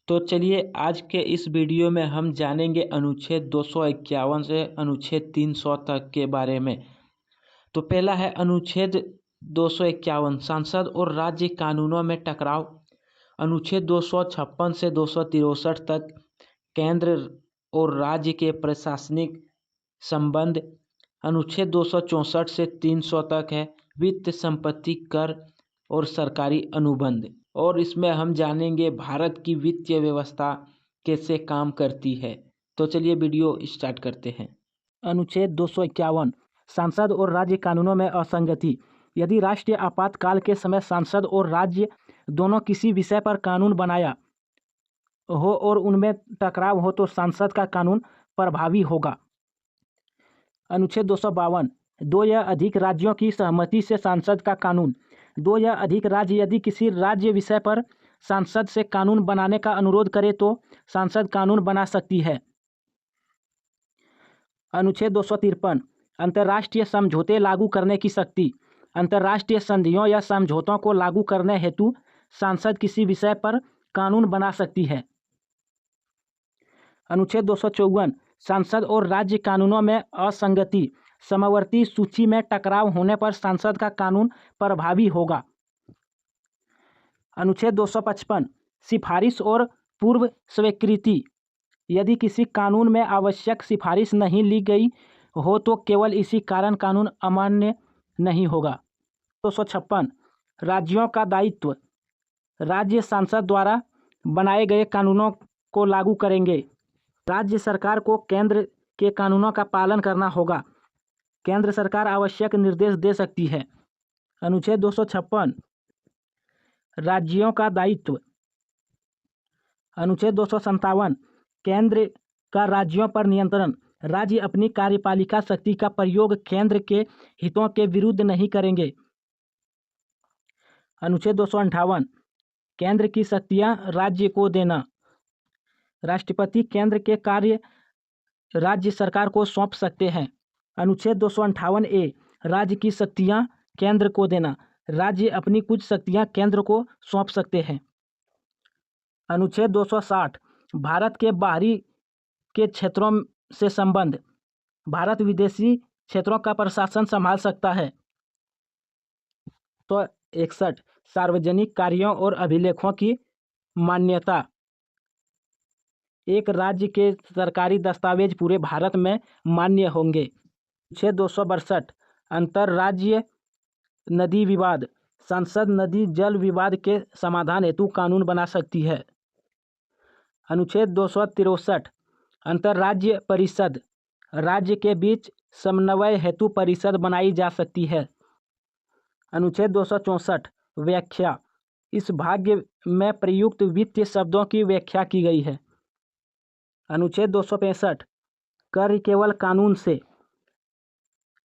तो चलिए आज के इस वीडियो में हम जानेंगे अनुच्छेद 251 से अनुच्छेद 300 तक के बारे में। तो पहला है अनुच्छेद 251 सांसद और राज्य कानूनों में टकराव। अनुच्छेद 256 से 263 तक केंद्र और राज्य के प्रशासनिक संबंध। अनुच्छेद 264 से 300 तक है वित्त, संपत्ति कर और सरकारी अनुबंध। और इसमें हम जानेंगे भारत की वित्तीय व्यवस्था कैसे काम करती है। तो चलिए वीडियो स्टार्ट करते हैं। अनुच्छेद 251 सांसद और राज्य कानूनों में असंगति। यदि राष्ट्रीय आपातकाल के समय सांसद और राज्य दोनों किसी विषय पर कानून बनाया हो और उनमें टकराव हो तो सांसद का कानून प्रभावी होगा। अनुच्छेद 252 दो या अधिक राज्यों की सहमति से सांसद का कानून। दो या अधिक राज्य यदि किसी राज्य विषय पर सांसद से कानून बनाने का अनुरोध करे तो सांसद कानून बना सकती है। अनुच्छेद 253 अंतर्राष्ट्रीय समझौते लागू करने की शक्ति। अंतर्राष्ट्रीय संधियों या समझौतों को लागू करने हेतु सांसद किसी विषय पर कानून बना सकती है। अनुच्छेद 254 सांसद और राज्य कानूनों में असंगति। समवर्ती सूची में टकराव होने पर सांसद का कानून प्रभावी होगा। अनुच्छेद 255 सिफारिश और पूर्व स्वीकृति। यदि किसी कानून में आवश्यक सिफारिश नहीं ली गई हो तो केवल इसी कारण कानून अमान्य नहीं होगा। 256 राज्यों का दायित्व। राज्य सांसद द्वारा बनाए गए कानूनों को लागू करेंगे। राज्य सरकार को केंद्र के कानूनों का पालन करना होगा। केंद्र सरकार आवश्यक निर्देश दे सकती है। अनुच्छेद 256 राज्यों का दायित्व। अनुच्छेद 257 केंद्र का राज्यों पर नियंत्रण। राज्य अपनी कार्यपालिका शक्ति का प्रयोग केंद्र के हितों के विरुद्ध नहीं करेंगे। अनुच्छेद 258 केंद्र की शक्तियां राज्य को देना। राष्ट्रपति केंद्र के कार्य राज्य सरकार को सौंप सकते हैं। अनुच्छेद 258 ए राज्य की शक्तियां केंद्र को देना। राज्य अपनी कुछ शक्तियां केंद्र को सौंप सकते हैं। अनुच्छेद 260 भारत के बाहरी के क्षेत्रों से संबंध। भारत विदेशी क्षेत्रों का प्रशासन संभाल सकता है। तो 61 सार्वजनिक कार्यों और अभिलेखों की मान्यता। एक राज्य के सरकारी दस्तावेज पूरे भारत में मान्य होंगे। अनुच्छेद 262 अंतर्राज्यीय नदी विवाद। संसद नदी जल विवाद के समाधान हेतु कानून बना सकती है। अनुच्छेद 263 अंतर्राज्यीय परिषद। राज्य के बीच समन्वय हेतु परिषद बनाई जा सकती है। अनुच्छेद 264 व्याख्या। इस भाग में प्रयुक्त वित्तीय शब्दों की व्याख्या की गई है। अनुच्छेद 265 कर केवल कानून से।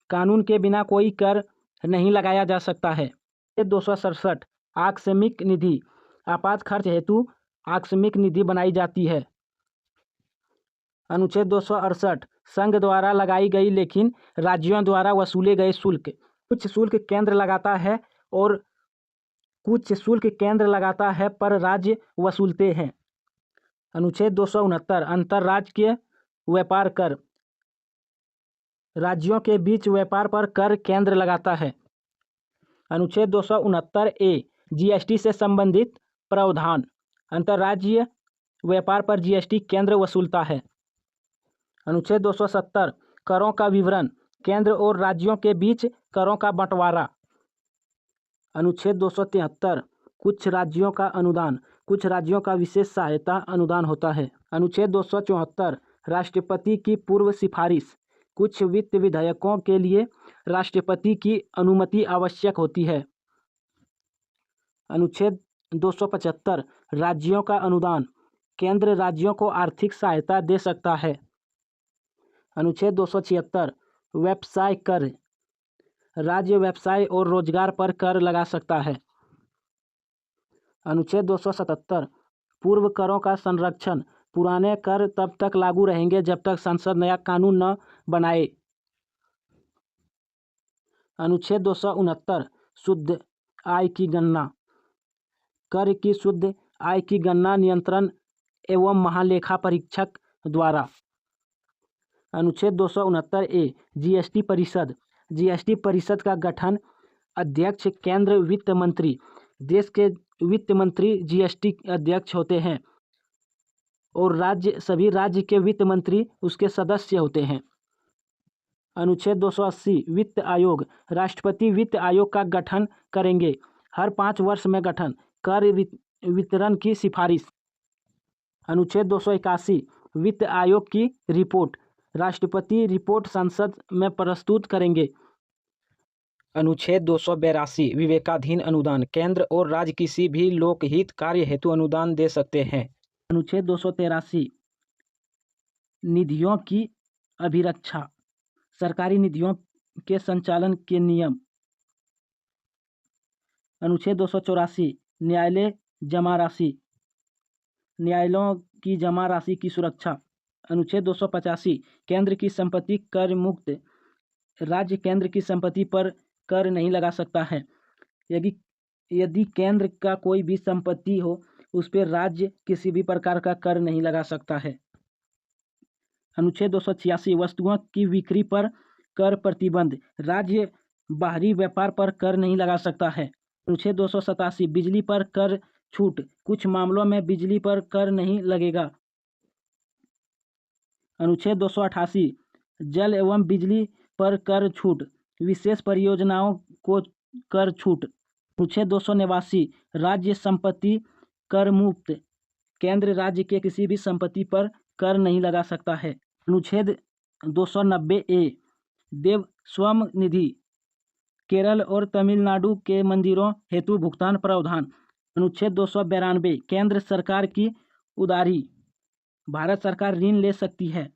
कानून के बिना कोई कर नहीं लगाया जा सकता है। 267 आकस्मिक निधि। आपात खर्च हेतु आकस्मिक निधि बनाई जाती है। अनुच्छेद 268 संघ द्वारा लगाई गई लेकिन राज्यों द्वारा वसूले गए शुल्क। कुछ शुल्क केंद्र लगाता है और कुछ शुल्क केंद्र लगाता है पर राज्य वसूलते हैं। अनुच्छेद 269 अंतर्राज्यीय व्यापार कर। राज्यों के बीच व्यापार पर कर केंद्र लगाता है। अनुच्छेद 269 ए जीएसटी से संबंधित प्रावधान। अंतर्राज्यीय व्यापार पर जीएसटी केंद्र वसूलता है। अनुच्छेद 270 करों का विवरण। केंद्र और राज्यों के बीच करों का बंटवारा। अनुच्छेद 273 कुछ राज्यों का अनुदान। कुछ राज्यों का विशेष सहायता अनुदान होता है। अनुच्छेद 274 राष्ट्रपति की पूर्व सिफारिश। कुछ वित्त विधेयकों के लिए राष्ट्रपति की अनुमति आवश्यक होती है। अनुच्छेद 275 राज्यों का अनुदान। केंद्र राज्यों को आर्थिक सहायता दे सकता है। अनुच्छेद 276 व्यवसाय कर। राज्य व्यवसाय और रोजगार पर कर लगा सकता है। अनुच्छेद 277 पूर्व करों का संरक्षण। पुराने कर तब तक लागू रहेंगे जब तक संसद नया कानून न बनाए। अनुच्छेद 269 शुद्ध आय की गणना। कर की शुद्ध आय की गणना नियंत्रण एवं महालेखा परीक्षक द्वारा। अनुच्छेद 269 ए जीएसटी परिषद। जीएसटी परिषद का गठन अध्यक्ष केंद्र वित्त मंत्री। देश के वित्त मंत्री जीएसटी अध्यक्ष होते हैं और सभी राज्य के वित्त मंत्री उसके सदस्य होते हैं। अनुच्छेद 280 वित्त आयोग। राष्ट्रपति वित्त आयोग का गठन करेंगे। हर 5 वर्ष में गठन। कर वितरण की सिफारिश। अनुच्छेद 281 वित्त आयोग की रिपोर्ट। राष्ट्रपति रिपोर्ट संसद में प्रस्तुत करेंगे। अनुच्छेद 282 विवेकाधीन अनुदान। केंद्र और राज्य किसी भी लोकहित कार्य हेतु अनुदान दे सकते हैं। अनुच्छेद 283 निधियों की अभिरक्षा। सरकारी निधियों के संचालन के नियम। अनुच्छेद 284 न्यायालय जमा राशि। न्यायालयों की जमा राशि की सुरक्षा। अनुच्छेद 285 केंद्र की संपत्ति कर मुक्त। राज्य केंद्र की संपत्ति पर कर नहीं लगा सकता है। यदि केंद्र का कोई भी संपत्ति हो उस पर राज्य किसी भी प्रकार का कर नहीं लगा सकता है। अनुच्छेद 286 वस्तुओं की बिक्री पर कर प्रतिबंध। राज्य बाहरी व्यापार पर कर नहीं लगा सकता है। अनुच्छेद 287 बिजली पर कर छूट। कुछ मामलों में बिजली पर कर नहीं लगेगा। अनुच्छेद 288 जल एवं बिजली पर कर छूट। विशेष परियोजनाओं को कर छूट। अनुच्छेद 289 राज्य संपत्ति कर मुक्त। केंद्र राज्य के किसी भी संपत्ति पर कर नहीं लगा सकता है। अनुच्छेद 290 ए देव स्वयं निधि। केरल और तमिलनाडु के मंदिरों हेतु भुगतान प्रावधान। अनुच्छेद 292 केंद्र सरकार की उदारी। भारत सरकार ऋण ले सकती है।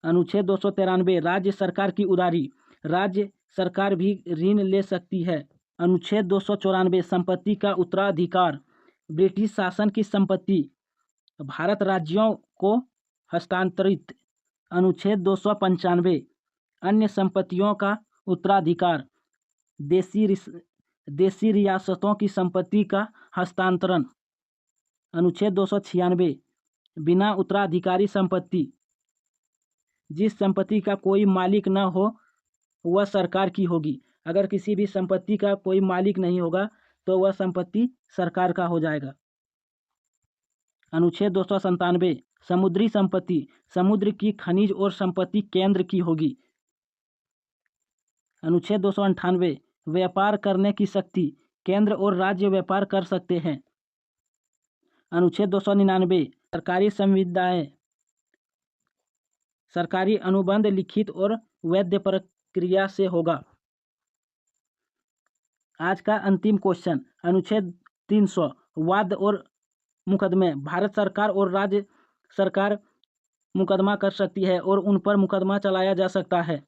अनुच्छेद 293 राज्य सरकार की उदारी। राज्य सरकार भी ऋण ले सकती है। अनुच्छेद 294 संपत्ति का उत्तराधिकार। ब्रिटिश शासन की संपत्ति भारत राज्यों को हस्तांतरित। अनुच्छेद 295 अन्य संपत्तियों का उत्तराधिकार। देशी रियासतों की संपत्ति का हस्तांतरण। अनुच्छेद 296 बिना उत्तराधिकारी संपत्ति। जिस संपत्ति का कोई मालिक न हो वह सरकार की होगी। अगर किसी भी संपत्ति का कोई मालिक नहीं होगा तो वह संपत्ति सरकार का हो जाएगा। अनुच्छेद 297 समुद्री संपत्ति। समुद्र की खनिज और संपत्ति केंद्र की होगी। अनुच्छेद 298 व्यापार करने की शक्ति। केंद्र और राज्य व्यापार कर सकते हैं। अनुच्छेद 299 सरकारी संविदाएं। सरकारी अनुबंध लिखित और वैध प्रक्रिया से होगा। आज का अंतिम क्वेश्चन अनुच्छेद 300 वाद और मुकदमे। भारत सरकार और राज्य सरकार मुकदमा कर सकती है और उन पर मुकदमा चलाया जा सकता है।